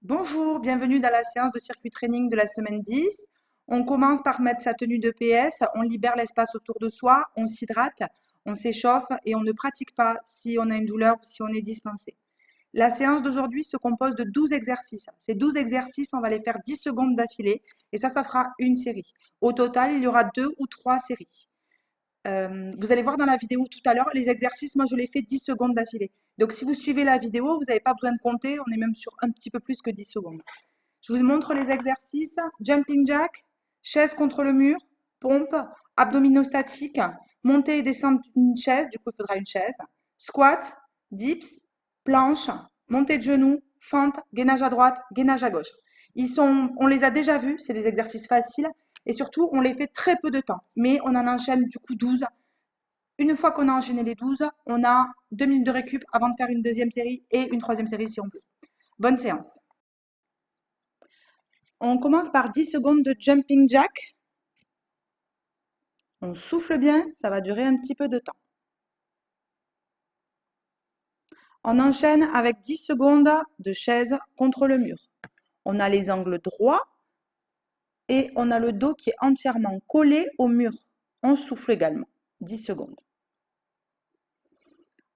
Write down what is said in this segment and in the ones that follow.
Bonjour, bienvenue dans la séance de circuit training de la semaine 10. On commence par mettre sa tenue de PS, on libère l'espace autour de soi, on s'hydrate, on s'échauffe et on ne pratique pas si on a une douleur ou si on est dispensé. La séance d'aujourd'hui se compose de 12 exercices. Ces 12 exercices, on va les faire 10 secondes d'affilée et ça fera une série. Au total, il y aura 2 ou 3 séries. Vous allez voir dans la vidéo tout à l'heure, les exercices, moi je les fais 10 secondes d'affilée. Donc si vous suivez la vidéo, vous n'avez pas besoin de compter, on est même sur un petit peu plus que 10 secondes. Je vous montre les exercices. Jumping jack, chaise contre le mur, pompe, abdominaux statiques, monter et descendre une chaise, du coup il faudra une chaise, squat, dips, planche, montée de genoux, fente, gainage à droite, gainage à gauche. On les a déjà vus, c'est des exercices faciles et surtout on les fait très peu de temps, mais on en enchaîne du coup 12. Une fois qu'on a enchaîné les 12, on a 2 minutes de récup avant de faire une deuxième série et une troisième série si on peut. Bonne séance. On commence par 10 secondes de jumping jack. On souffle bien, ça va durer un petit peu de temps. On enchaîne avec 10 secondes de chaise contre le mur. On a les angles droits et on a le dos qui est entièrement collé au mur. On souffle également. 10 secondes.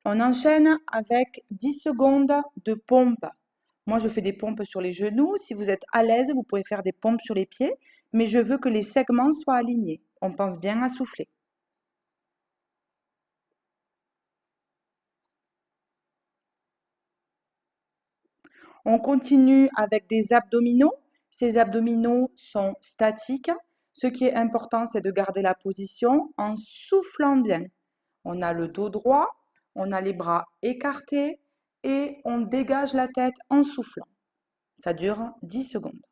On enchaîne avec 10 secondes de pompe. Moi, je fais des pompes sur les genoux. Si vous êtes à l'aise, vous pouvez faire des pompes sur les pieds, mais je veux que les segments soient alignés. On pense bien à souffler. On continue avec des abdominaux. Ces abdominaux sont statiques. Ce qui est important, c'est de garder la position en soufflant bien. On a le dos droit, on a les bras écartés et on dégage la tête en soufflant. Ça dure 10 secondes.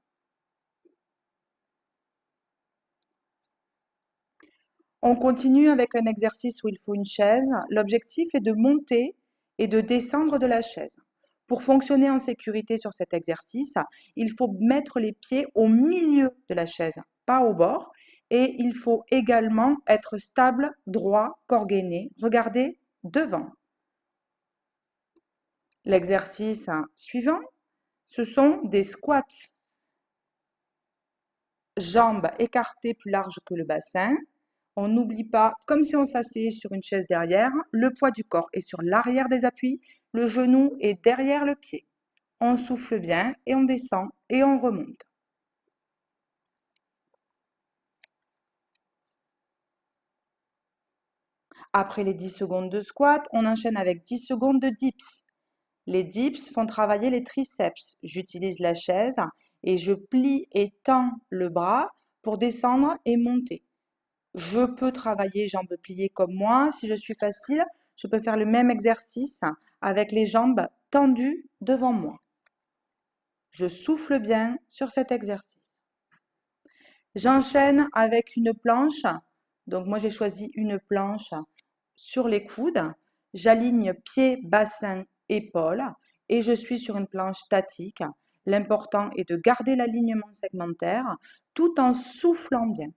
On continue avec un exercice où il faut une chaise. L'objectif est de monter et de descendre de la chaise. Pour fonctionner en sécurité sur cet exercice, il faut mettre les pieds au milieu de la chaise, pas au bord. Et il faut également être stable, droit, corps gainé. Regardez devant. L'exercice suivant, ce sont des squats. Jambes écartées plus larges que le bassin. On n'oublie pas, comme si on s'asseyait sur une chaise derrière, le poids du corps est sur l'arrière des appuis, le genou est derrière le pied. On souffle bien et on descend et on remonte. Après les 10 secondes de squat, on enchaîne avec 10 secondes de dips. Les dips font travailler les triceps. J'utilise la chaise et je plie et tends le bras pour descendre et monter. Je peux travailler jambes pliées comme moi. Si je suis facile, je peux faire le même exercice avec les jambes tendues devant moi. Je souffle bien sur cet exercice. J'enchaîne avec une planche. Donc moi j'ai choisi une planche sur les coudes. J'aligne pieds, bassin, épaules et je suis sur une planche statique. L'important est de garder l'alignement segmentaire tout en soufflant bien.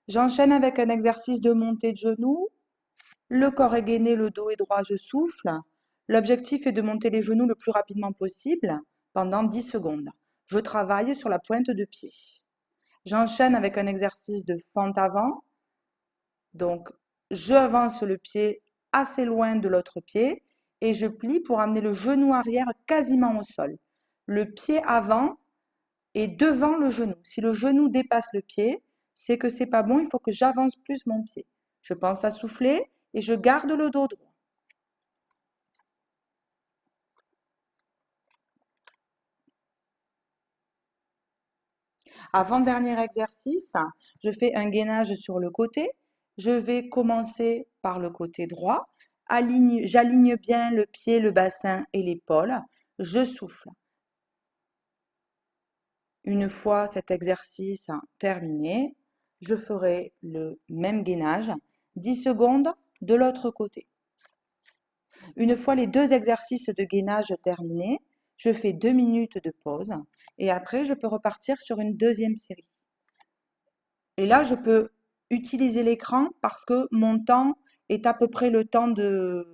J'enchaîne avec un exercice de montée de genoux. Le corps est gainé, le dos est droit, je souffle. L'objectif est de monter les genoux le plus rapidement possible pendant 10 secondes. Je travaille sur la pointe de pied. J'enchaîne avec un exercice de fente avant. Donc, je avance le pied assez loin de l'autre pied et je plie pour amener le genou arrière quasiment au sol. Le pied avant est devant le genou. Si le genou dépasse le pied, c'est que c'est pas bon, il faut que j'avance plus mon pied. Je pense à souffler et je garde le dos droit. Avant-dernier exercice, je fais un gainage sur le côté. Je vais commencer par le côté droit. J'aligne bien le pied, le bassin et l'épaule. Je souffle. Une fois cet exercice terminé, je ferai le même gainage, 10 secondes de l'autre côté. Une fois les deux exercices de gainage terminés, je fais 2 minutes de pause et après je peux repartir sur une deuxième série. Et là, je peux utiliser l'écran parce que mon temps est à peu près le temps de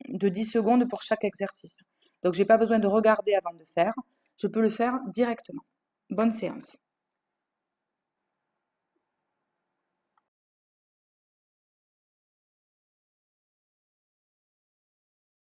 10 secondes pour chaque exercice. Donc, j'ai pas besoin de regarder avant de faire. Je peux le faire directement. Bonne séance.